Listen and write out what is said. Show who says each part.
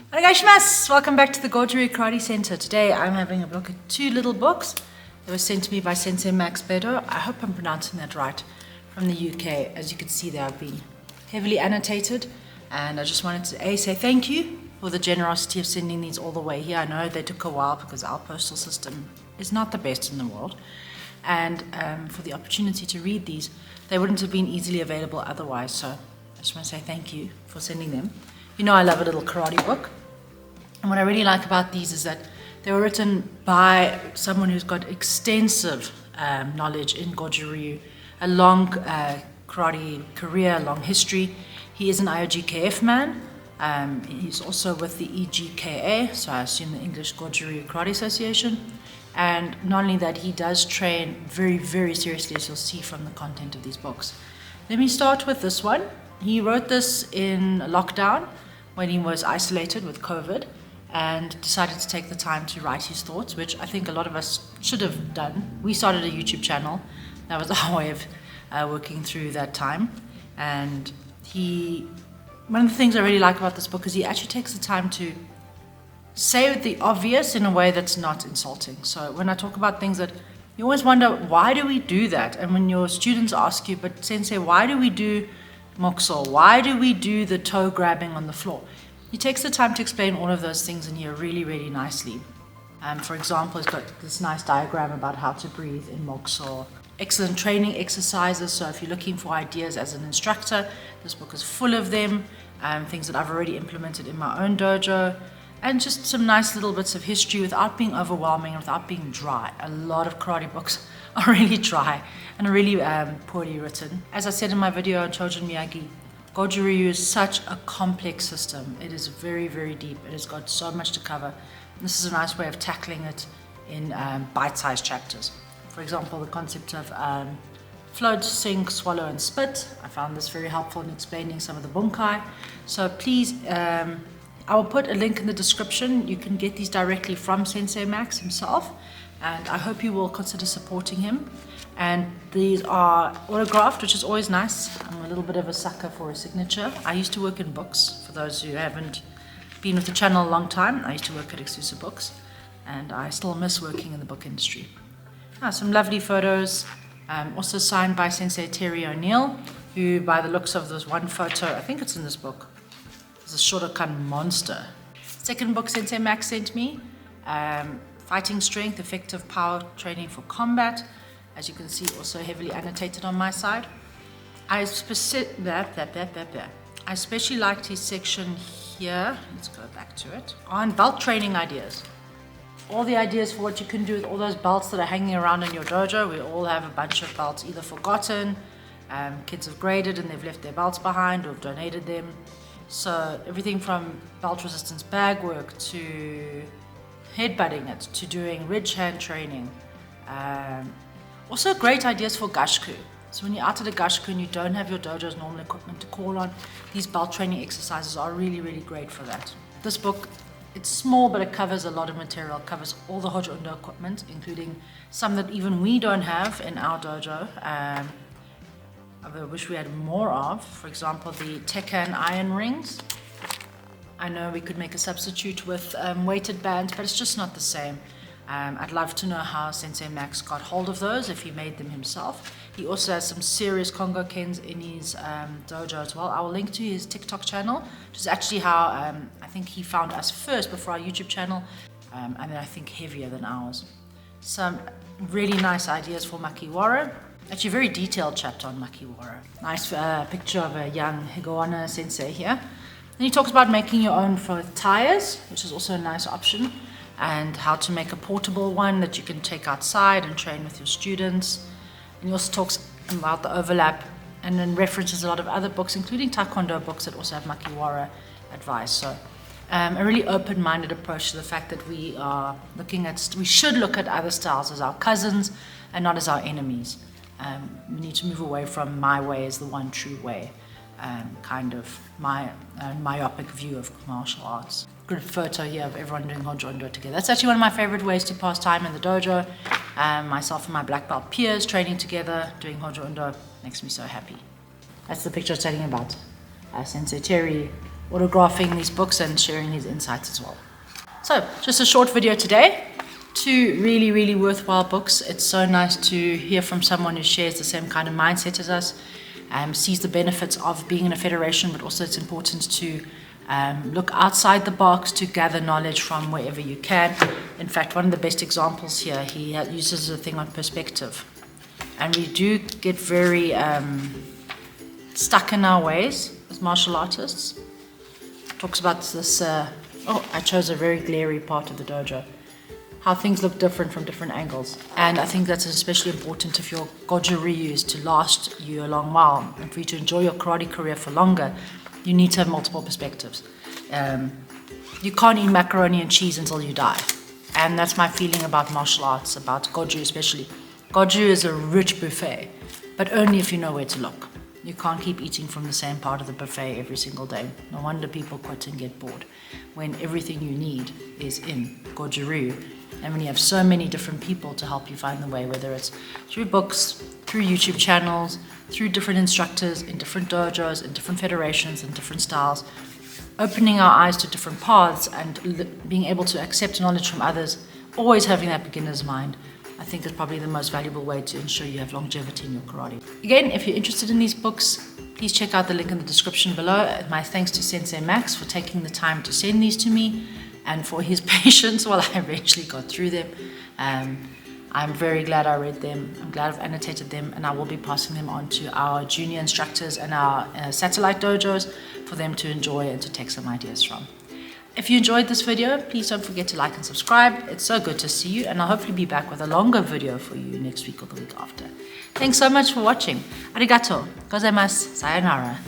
Speaker 1: Onegaishimasu! Welcome back to the Goju Ryu Karate Center. Today I'm having a look at two little books that were sent to me by Sensei Max Bedo. I hope I'm pronouncing that right, from the UK. As you can see, they have been heavily annotated, and I just wanted to say thank you for the generosity of sending these all the way here. I know they took a while because our postal system is not the best in the world, and for the opportunity to read these. They wouldn't have been easily available otherwise, so I just want to say thank you for sending them. You know I love a little karate book. And what I really like about these is that they were written by someone who's got extensive knowledge in Goju Ryu, a long karate career, a long history. He is an IOGKF man. He's also with the EGKA, so I assume the English Goju Ryu Karate Association. And not only that, he does train very, very seriously, as you'll see from the content of these books. Let me start with this one. He wrote this in lockdown when he was isolated with COVID, and decided to take the time to write his thoughts, which I think a lot of us should have done. We started a YouTube channel. That was our way of working through that time. And one of the things I really like about this book is he actually takes the time to say the obvious in a way that's not insulting. So when I talk about things that you always wonder, why do we do that? And when your students ask you, but Sensei, why do we do mokuso? Why do we do the toe grabbing on the floor? He takes the time to explain all of those things in here really, really nicely. For example, he's got this nice diagram about how to breathe in mokuso. Excellent training exercises, so if you're looking for ideas as an instructor, this book is full of them, things that I've already implemented in my own dojo, and just some nice little bits of history without being overwhelming and without being dry. A lot of karate books are really dry and are really poorly written. As I said in my video on Chojun Miyagi, Goju Ryu is such a complex system. It is very, very deep. It has got so much to cover. And this is a nice way of tackling it in bite-sized chapters. For example, the concept of float, sink, swallow, and spit. I found this very helpful in explaining some of the bunkai. So please, I will put a link in the description. You can get these directly from Sensei Max himself, and I hope you will consider supporting him. And these are autographed, which is always nice. I'm a little bit of a sucker for a signature. I used to work in books. For those who haven't been with the channel a long time, I used to work at Exclusive Books, and I still miss working in the book industry. Some lovely photos, also signed by Sensei Terry O'Neill, who by the looks of this one photo, I think it's in this book, is a Shotokan monster. Second book Sensei Max sent me, Fighting Strength, Effective Power Training for Combat. As you can see, also heavily annotated on my side. I especially liked his section here, let's go back to it, on belt training ideas. All the ideas for what you can do with all those belts that are hanging around in your dojo. We all have a bunch of belts either forgotten, kids have graded and they've left their belts behind or have donated them. So everything from belt resistance bag work to headbutting it, to doing ridge hand training. Also great ideas for gashku. So when you're out at a gashku and you don't have your dojo's normal equipment to call on, these belt training exercises are really, really great for that. This book, it's small, but it covers a lot of material. It covers all the Hojo Undo equipment, including some that even we don't have in our dojo. I wish we had more of. For example, the Tekken iron rings. I know we could make a substitute with weighted bands, but it's just not the same. I'd love to know how Sensei Max got hold of those, if he made them himself. He also has some serious Kongo Kens in his dojo as well. I will link to his TikTok channel, which is actually how I think he found us first before our YouTube channel, and then I think heavier than ours. Some really nice ideas for Makiwara. Actually a very detailed chapter on Makiwara. Nice picture of a young Higoana sensei here. Then he talks about making your own for tires, which is also a nice option, and how to make a portable one that you can take outside and train with your students. And he also talks about the overlap and then references a lot of other books, including Taekwondo books that also have Makiwara advice. So a really open-minded approach to the fact that we should look at other styles as our cousins and not as our enemies. We need to move away from my way as the one true way, kind of my myopic view of martial arts. Good photo here of everyone doing Hojo Undo together. That's actually one of my favorite ways to pass time in the dojo. Myself and my black belt peers training together, doing Hojo Undo makes me so happy. That's the picture I was telling you about. Sensei Terry autographing these books and sharing his insights as well. So, just a short video today. 2 really, really worthwhile books. It's so nice to hear from someone who shares the same kind of mindset as us, sees the benefits of being in a federation, but also it's important to look outside the box to gather knowledge from wherever you can. In fact, one of the best examples here, he uses a thing on perspective. And we do get very stuck in our ways as martial artists. Talks about this, I chose a very glary part of the dojo. How things look different from different angles. And I think that's especially important if your Goju Ryu is to last you a long while. And for you to enjoy your karate career for longer, you need to have multiple perspectives. You can't eat macaroni and cheese until you die. And that's my feeling about martial arts, about Goju especially. Goju is a rich buffet, but only if you know where to look. You can't keep eating from the same part of the buffet every single day. No wonder people quit and get bored, when everything you need is in Goju Ryu. And when you have so many different people to help you find the way, whether it's through books, through YouTube channels, through different instructors in different dojos, in different federations, in different styles, opening our eyes to different paths and being able to accept knowledge from others, always having that beginner's mind, I think is probably the most valuable way to ensure you have longevity in your karate. Again, if you're interested in these books, please check out the link in the description below. My thanks to Sensei Max for taking the time to send these to me and for his patience while I eventually got through them. I'm very glad I read them. I'm glad I've annotated them, and I will be passing them on to our junior instructors and our satellite dojos for them to enjoy and to take some ideas from. If you enjoyed this video, please don't forget to like and subscribe. It's so good to see you, and I'll hopefully be back with a longer video for you next week or the week after. Thanks so much for watching. Arigato gozaimasu. Sayonara.